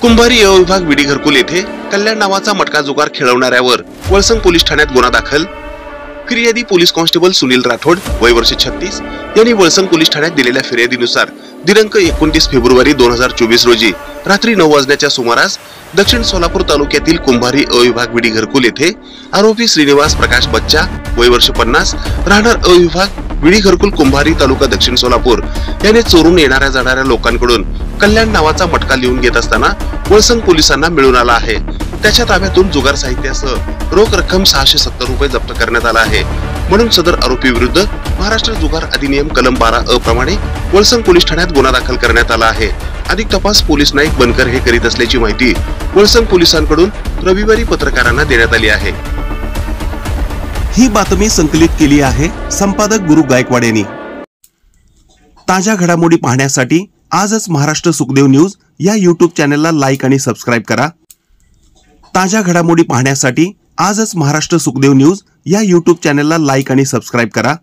कुंभारी अ विभाग विडी घरकुल येथे कल्याण नावाचा मटका जुगार खेळवणाऱ्यावर वळसंग पोलीस ठाण्यात गुन्हा दाखल। फिर्यादी पोलीस कॉन्स्टेबल सुनील राठोड वय वर्ष 36 यांनी वळसंग पोलीस ठाण्यात दिलेल्या फिर्यादीनुसार दिनांक 29 फेब्रुवारी 2024 रोजी रात्री 9 वाजण्याच्या सुमारास दक्षिण सोलापूर तालुक्यातील कुंभारी अ विभाग विडी घरकुल येथे आरोपी श्रीनिवास प्रकाश बच्चा वय वर्ष 50 राहणार अ विभाग विडी घरकुल कुंभारी तालुका दक्षिण सोलापूर याने चोरून येणाऱ्या जाणाऱ्या लोकांकडून कल्याण नावाचा मटका लिहून घेत असताना वळसंग पोलिसांना मिळून आला आहे। त्याच्या ताब्यातून जुगार साहित्यासह रोख रक्कम 670 रुपये जप्त करण्यात आला आहे। म्हणून सदर आरोपी विरुद्ध महाराष्ट्र जुगार अधिनियम कलम 12 अ प्रमाणे वळसंग पोलीस ठाण्यात गुन्हा दाखल करण्यात आला आहे। अधिक तपास पोलीस नाईक बनकर हे करीत असल्याची माहिती वळसंग पोलिसांकडून रविवारी पत्रकारांना देण्यात आली आहे। ही बातमी संकलित केली आहे संपादक गुरु गायकवाड यांनी। ताज्या घडामोडी पाहण्यासाठी आजच महाराष्ट्र सुखदेव न्यूज या YouTube चॅनलला लाईक आणि सबस्क्राइब करा। ताज्या घडामोडी पाहण्यासाठी आजच महाराष्ट्र सुखदेव न्यूज या YouTube चॅनलला लाईक आणि सबस्क्राइब करा।